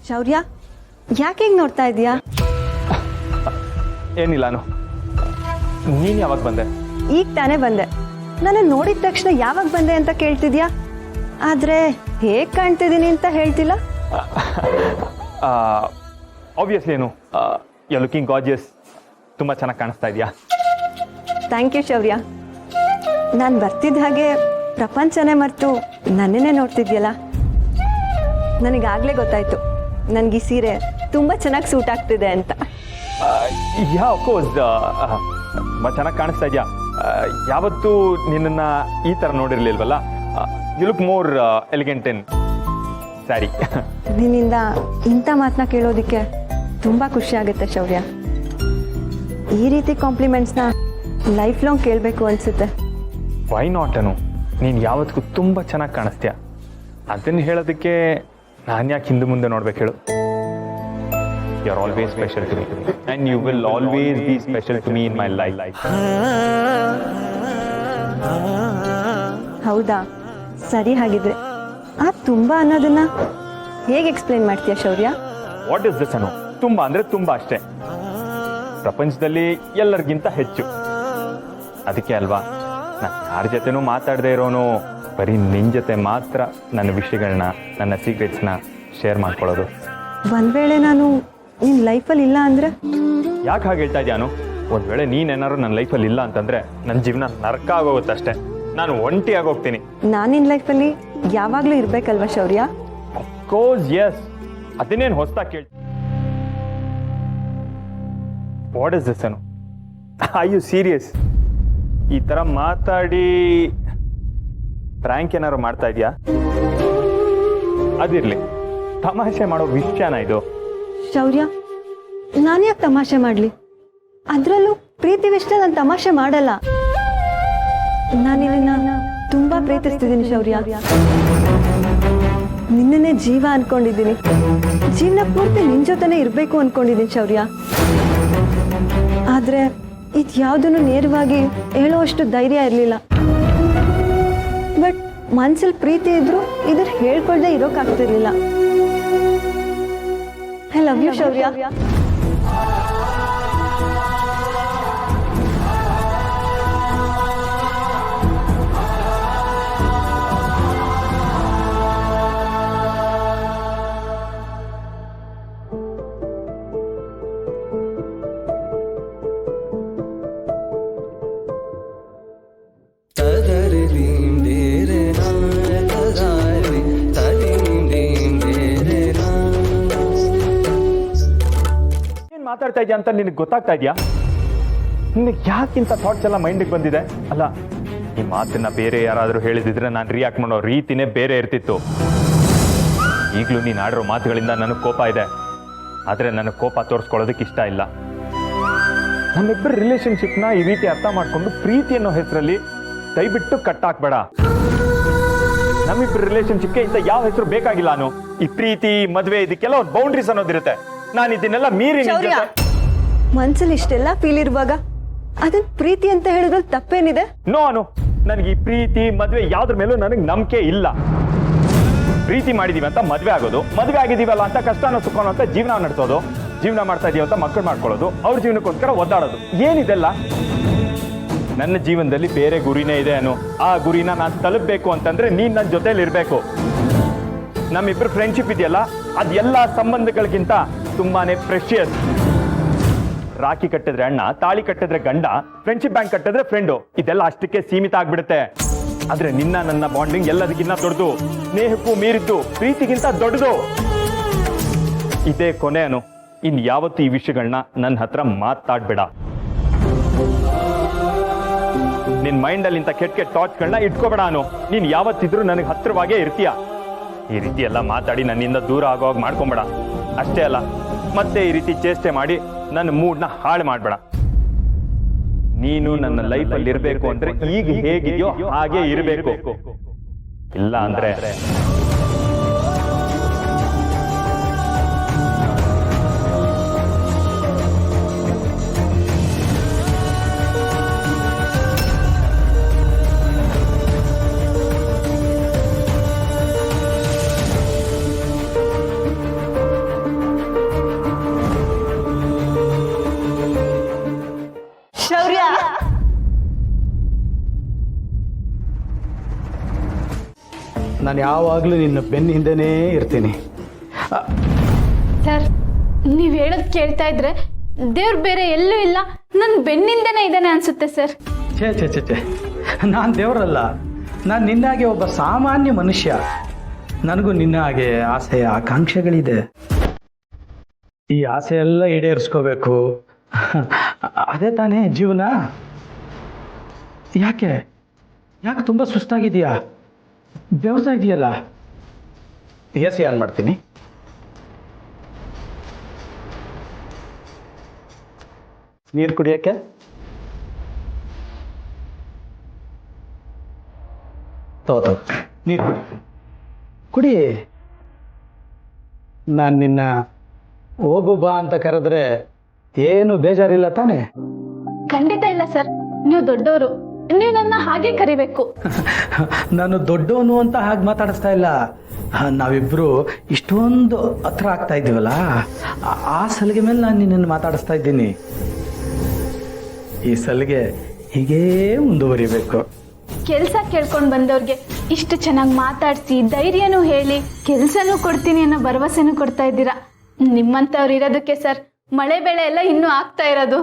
ಶೌರ್ಯ, ಯಾಕೆ ಹಿಂಗೆ ನೋಡ್ತಾ ಇದೀಯಾ? ಏನಿಲ್ಲ ನೀನು ಯಾವಾಗ ಬಂದೆ? ಈಗ ತಾನೇ ಬಂದೆ. ನಾನು ನೋಡಿದ ತಕ್ಷಣ ಯಾವಾಗ ಬಂದೆ ಅಂತ ಕೇಳ್ತಿದ್ಯಾ, ಆದ್ರೆ ಹೇಗೆ ಕಾಣ್ತಿದ್ದೀನಿ ಅಂತ ಹೇಳ್ತಿಲ್ಲ. Obviously you looking gorgeous. ತುಂಬ ಚೆನ್ನಾಗಿ ಕಾಣಿಸ್ತಾ ಇದೆಯಾ. ಥ್ಯಾಂಕ್ ಯು ಶೌರ್ಯ. ನಾನು ಬರ್ತಿದ್ದ ಹಾಗೆ ಪ್ರಪಂಚನೇ ಮರೆತು ನನ್ನನ್ನೇ ನೋಡ್ತಿದ್ಯಲ್ಲ. ನನಗಾಗಲೇ ಗೊತ್ತಾಯ್ತು ನನಗೆ ಈ ಸೀರೆ ತುಂಬ ಚೆನ್ನಾಗಿ ಸೂಟ್ ಆಗ್ತಿದೆ ಅಂತ. ಯಾ ಅಫ್ಕೋರ್ಸ್, ತುಂಬ ಚೆನ್ನಾಗಿ ಕಾಣಿಸ್ತಾ ಇದೆಯಾ. ಯಾವತ್ತೂ ನಿನ್ನನ್ನು ಈ ಥರ ನೋಡಿರಲಿಲ್ವಲ್ಲ. ಯು ಲುಕ್ ಮೋರ್ ಎಲಿಗೆಂಟ್ ಇನ್ ಸ್ಯಾರಿ. ನಿನ್ನಿಂದ ಇಂಥ ಮಾತನ್ನ ಕೇಳೋದಕ್ಕೆ ತುಂಬ ಖುಷಿ ಆಗುತ್ತೆ ಶೌರ್ಯ. ಈ ರೀತಿ ಕಾಂಪ್ಲಿಮೆಂಟ್ಸ್ನ ಲೈಫ್ ಲಾಂಗ್ ಕೇಳಬೇಕು ಅನಿಸುತ್ತೆ. ವೈ ನಾಟ್ ನೀನು ಯಾವತ್ತಿಗೂ ತುಂಬ ಚೆನ್ನಾಗಿ ಕಾಣಿಸ್ತೀಯ. ಅದನ್ನು ಹೇಳೋದಕ್ಕೆ ನಾನು ಯಾಕೆ ಹಿಂದೆ ಮುಂದೆ ನೋಡ್ಬೇಕು ಹೇಳು. You are always special to me and you will always be special to me in my life. ಹೌದಾ, ಸರಿ. ಹಾಗಿದ್ರೆ ಆ ತುಂಬ ಅನ್ನೋದನ್ನ ಹೇಗೆ ಎಕ್ಸ್ಪ್ಲೈನ್ ಮಾಡ್ತೀಯ ಶೌರ್ಯ? ವಾಟ್ ಇಸ್ ದಿಸ್ ತುಂಬ ಅಂದರೆ ತುಂಬ ಅಷ್ಟೇ. ಪ್ರಪಂಚದಲ್ಲಿ ಎಲ್ಲರಿಗಿಂತ ಹೆಚ್ಚು. ಅದಕ್ಕೆ ಅಲ್ವಾ ನಾನು ಯಾರ ಜೊತೆನೂ ಮಾತಾಡದೇ ಇರೋನು, ಬರೀ ನಿನ್ನ ಜೊತೆ ಮಾತ್ರ ನನ್ನ ವಿಷಯಗಳನ್ನ, ನನ್ನ ಸೀಕ್ರೆಟ್ಸ್ನ ಶೇರ್ ಮಾಡ್ಕೊಳ್ಳೋದು. ಒಂದು ವೇಳೆ ನಾನು ನಿನ್ನ ಲೈಫಲ್ಲಿ ಇಲ್ಲ ಅಂದರೆ? ಯಾಕೆ ಹಾಗೆ ಹೇಳ್ತಾ ಇದೆಯಾನು? ಒಂದು ವೇಳೆ ನೀನೇನಾದ್ರು ನನ್ನ ಲೈಫಲ್ಲಿ ಇಲ್ಲ ಅಂತಂದರೆ ನನ್ನ ಜೀವನ ನರಕ ಆಗೋಗುತ್ತಷ್ಟೇ. ನಾನು ಒಂಟಿ ಆಗೋಗ್ತೀನಿ. ನಾನು ನಿನ್ನ ಲೈಫಲ್ಲಿ ಯಾವಾಗಲೂ ಇರಬೇಕಲ್ವ ಶೌರ್ಯ? Of course yes. ಅದನ್ನೇನು ಹೊಸ್ದಾಗಿ ಕೇಳಿ. What is this are you serious? ಈ ಥರ ಮಾತಾಡಿ ಪ್ರ್ಯಾಂಕ್ ಏನಾದ್ರು ಮಾಡ್ತಾ ಇದೆಯಾ? ಅದಿರಲಿ, ತಮಾಷೆ ಮಾಡೋ ವಿಷಯನ ಇದು? ಶೌರ್ಯ, ನಾನು ಯಾಕೆ ತಮಾಷೆ ಮಾಡಲಿ? ಅದರಲ್ಲೂ ಪ್ರೀತಿ ವಿಷಯ ನಾನು ತಮಾಷೆ ಮಾಡಲ್ಲ. ನಾನಿನ್ನ ತುಂಬ ಪ್ರೀತಿಸ್ತಿದ್ದೀನಿ ಶೌರ್ಯ. ನಿನ್ನನ್ನೇ ಜೀವ ಅನ್ಕೊಂಡಿದ್ದೀನಿ. ಜೀವನ ಪೂರ್ತಿ ನಿನ್ನ ಜೊತೆನೇ ಇರಬೇಕು ಅನ್ಕೊಂಡಿದ್ದೀನಿ ಶೌರ್ಯ. ಆದರೆ ಇದು ಯಾವುದನ್ನು ನೇರವಾಗಿ ಹೇಳೋವಷ್ಟು ಧೈರ್ಯ ಇರಲಿಲ್ಲ. ಬಟ್ ಮನ್ಸಲ್ಲಿ ಪ್ರೀತಿ ಇದ್ರು ಇದನ್ನು ಹೇಳ್ಕೊಳ್ದೆ ಇರೋಕ್ಕಾಗ್ತಿರ್ಲಿಲ್ಲ. ಐ ಲವ್ ಯು ಶೌರ್ಯ. ಮಾತಾಡ್ತಾ ಇದೆಯಾ ಅಂತ ನಿನಗೆ ಗೊತ್ತಾಗ್ತಾ ಇದೆಯಾ? ನಿನಗೆ ಯಾಕಿಂತ ಥಾಟ್ಸ್ ಎಲ್ಲ ಮೈಂಡಿಗೆ ಬಂದಿದೆ? ಅಲ್ಲ, ಈ ಮಾತನ್ನ ಬೇರೆ ಯಾರಾದರೂ ಹೇಳಿದಿದ್ರೆ ನಾನು ರಿಯಾಕ್ಟ್ ಮಾಡೋ ರೀತಿನೇ ಬೇರೆ ಇರ್ತಿತ್ತು. ಈಗಲೂ ನೀನು ಆಡಿರೋ ಮಾತುಗಳಿಂದ ನನಗೆ ಕೋಪ ಇದೆ. ಆದರೆ ನನಗೆ ಕೋಪ ತೋರಿಸ್ಕೊಳ್ಳೋದಕ್ಕೆ ಇಷ್ಟ ಇಲ್ಲ. ನಮ್ಮಿಬ್ಬರ ರಿಲೇಶನ್ಶಿಪ್ನ ಈ ರೀತಿ ಅರ್ಥ ಮಾಡಿಕೊಂಡು ಪ್ರೀತಿ ಅನ್ನೋ ಹೆಸರಲ್ಲಿ ದಯವಿಟ್ಟು ಕಟ್ಟಾಕ್ಬೇಡ. ನಮ್ಮಿಬ್ಬರ ರಿಲೇಶನ್ಶಿಪ್ಗೆ ಇಂಥ ಯಾವ ಹೆಸರು ಬೇಕಾಗಿಲ್ಲ. ಈ ಪ್ರೀತಿ, ಮದುವೆ, ಇದಕ್ಕೆಲ್ಲ ಒಂದು ಬೌಂಡ್ರೀಸ್ ಅನ್ನೋದಿರುತ್ತೆ. ನಾನು ಇದನ್ನೆಲ್ಲ ಮೀರಿ ಮನ್ಸಲ್ಲಿ ಇಷ್ಟೆಲ್ಲ ಫೀಲ್ ಇರುವಾಗ ಅದನ್ನ ಪ್ರೀತಿ ಅಂತ ಹೇಳಿದ್ರಲ್ಲಿ ತಪ್ಪೇನಿದೆ? ನೋ ನನಗೆ ಈ ಪ್ರೀತಿ, ಮದುವೆ ಯಾವ್ದ್ರ ಮೇಲೂ ನನಗೆ ನಂಬಿಕೆ ಇಲ್ಲ. ಪ್ರೀತಿ ಮಾಡಿದೀವಿ ಅಂತ ಮದುವೆ ಆಗೋದು, ಮದುವೆ ಆಗಿದೀವಲ್ಲ ಅಂತ ಕಷ್ಟನೋ ಸುಖನೋ ಅಂತ ಜೀವನ ನಡೆಸೋದು, ಜೀವನ ಮಾಡ್ತಾ ಇದೀವಿ ಅಂತ ಮಕ್ಕಳು ಮಾಡ್ಕೊಳ್ಳೋದು, ಅವ್ರ ಜೀವನಕ್ಕೋಸ್ಕರ ಒದ್ದಾಡೋದು, ಏನಿದೆಲ್ಲ? ನನ್ನ ಜೀವನದಲ್ಲಿ ಬೇರೆ ಗುರಿನೇ ಇದೆ. ಆ ಗುರಿನ ನಾನು ತಲುಪಬೇಕು ಅಂತಂದ್ರೆ ನೀನ್ ನನ್ನ ಜೊತೆಲಿ ಇರಬೇಕು. ನಮ್ಮಿಬ್ರು ಫ್ರೆಂಡ್ಶಿಪ್ ಇದೆಯಲ್ಲ, ಅದೆಲ್ಲ ಸಂಬಂಧಗಳಿಗಿಂತ ತುಂಬಾನೇ ಪ್ರೆಷಿಯಸ್. ರಾಖಿ ಕಟ್ಟಿದ್ರೆ ಅಣ್ಣ, ತಾಳಿ ಕಟ್ಟಿದ್ರೆ ಗಂಡ, ಫ್ರೆಂಡ್ಶಿಪ್ ಬ್ಯಾಂಕ್ ಕಟ್ಟಿದ್ರೆ ಫ್ರೆಂಡು, ಇದೆಲ್ಲ ಅಷ್ಟಕ್ಕೆ ಸೀಮಿತ ಆಗ್ಬಿಡುತ್ತೆ. ಆದ್ರೆ ನಿನ್ನ ನನ್ನ ಬಾಂಡಿಂಗ್ ಎಲ್ಲದಕ್ಕಿಂತ ದೊಡ್ಡದು, ಸ್ನೇಹಕ್ಕೂ ಮೀರಿದ್ದು, ಪ್ರೀತಿಗಿಂತ ದೊಡ್ಡದು. ಇದೇ ಕೊನೆ. ಇನ್ ಯಾವತ್ತು ಈ ವಿಷಯಗಳನ್ನ ನನ್ನ ಹತ್ರ ಮಾತಾಡ್ಬೇಡ. ನಿನ್ ಮೈಂಡಲ್ಲಿ ಇಂಥ ಕೆಟ್ಟ ಕೆಟ್ಟ ಥಾಟ್ಸ್ಗಳನ್ನ ಇಟ್ಕೋಬೇಡ. ನೀನ್ ಯಾವತ್ತಿದ್ರು ನನಗೆ ಹತ್ರವಾಗೇ ಇರ್ತೀಯ. ಈ ರೀತಿ ಎಲ್ಲ ಮಾತಾಡಿ ನನ್ನಿಂದ ದೂರ ಆಗೋವಾಗ ಮಾಡ್ಕೊಂಬೇಡ. ಅಷ್ಟೇ ಅಲ್ಲ, ಮತ್ತೆ ಈ ರೀತಿ ಚೇಷ್ಟೆ ಮಾಡಿ ನನ್ನ ಮೂಡ್ನ ಹಾಳು ಮಾಡಬೇಡ. ನೀನು ನನ್ನ ಲೈಫಲ್ಲಿ ಇರಬೇಕು ಅಂದ್ರೆ ಈಗ ಹೇಗಿದೆಯೋ ಹಾಗೆ ಇರಬೇಕು. ಇಲ್ಲ ಅಂದ್ರೆ ನಾನು ಯಾವಾಗಲೂ ನಿನ್ನ ಬೆನ್ನ ಹಿಂದೆನೇ ಇರ್ತೀನಿ. ಸರ್, ನೀವು ಹೇಳೋದು ಕೇಳ್ತಾ ಇದ್ರೆ ದೇವ್ರು ಬೇರೆ ಎಲ್ಲೂ ಇಲ್ಲ, ನನ್ನ ಬೆನ್ನಿಂದನೇ ಇದ್ದಾನೆ ಅನ್ಸುತ್ತೆ ಸರ್. ಛೇ ಛೇ ಛೇ ಛೇ, ನಾನು ದೇವರಲ್ಲ, ನಾನು ನಿನ್ನಾಗೆ ಒಬ್ಬ ಸಾಮಾನ್ಯ ಮನುಷ್ಯ. ನನಗೂ ನಿನ್ನ ಹಾಗೆ ಆಸೆ ಆಕಾಂಕ್ಷೆಗಳಿದೆ. ಈ ಆಸೆ ಎಲ್ಲ ಈಡೇರಿಸ್ಕೋಬೇಕು, ಅದೇ ತಾನೇ ಜೀವನ. ಯಾಕೆ ಯಾಕೆ ತುಂಬ ಸುಸ್ತಾಗಿದೆಯಾ? ಬೆವರ್ತಾ ಇದೆಯಲ್ಲ? ಎಸಿ ಆನ್ ಮಾಡ್ತೀನಿ. ನೀರು ಕುಡಿಯೋಕ್ಕೆ ತಗೋ ನೀರು ಕುಡಿ. ನಾನು ನಿನ್ನ ಹೋಗು ಬಾ ಅಂತ ಕರೆದ್ರೆ ಏನು ಬೇಜಾರಿಲ್ಲ ತಾನೆ? ಖಂಡಿತ ಇಲ್ಲ ಸರ್, ನೀವು ದೊಡ್ಡವರು, ನೀವು ನನ್ನ ಹಾಗೆ ಕರಿಬೇಕು. ನಾನು ದೊಡ್ಡವನು ಅಂತ ಹಾಗೆ ಮಾತಾಡಿಸ್ತಾ ಇಲ್ಲ. ನಾವಿಬ್ರು ಇಷ್ಟೊಂದು ಹತ್ರ ಆಗ್ತಾ ಇದ್ದೀವಲ್ಲ, ಆ ಸಲಿಗೆ ಮೇಲೆ ನಾನು ನಿನ್ನನ್ನು ಮಾತಾಡಿಸ್ತಾ ಇದ್ದೀನಿ. ಈ ಸಲಿಗೆ ಹೀಗೇ ಮುಂದುವರಿಬೇಕು. ಕೆಲಸ ಕೇಳ್ಕೊಂಡು ಬಂದವ್ರಿಗೆ ಇಷ್ಟು ಚೆನ್ನಾಗಿ ಮಾತಾಡಿಸಿ ಧೈರ್ಯನೂ ಹೇಳಿ ಕೆಲಸನೂ ಕೊಡ್ತೀನಿ ಅನ್ನೋ ಭರವಸೆನೂ ಕೊಡ್ತಾ ಇದ್ದೀರಾ. ನಿಮ್ಮಂಥವ್ರು ಇರೋದಕ್ಕೆ ಸರ್ ಮಳೆ ಬೆಳೆ ಎಲ್ಲ ಇನ್ನೂ ಆಗ್ತಾ ಇರೋದು.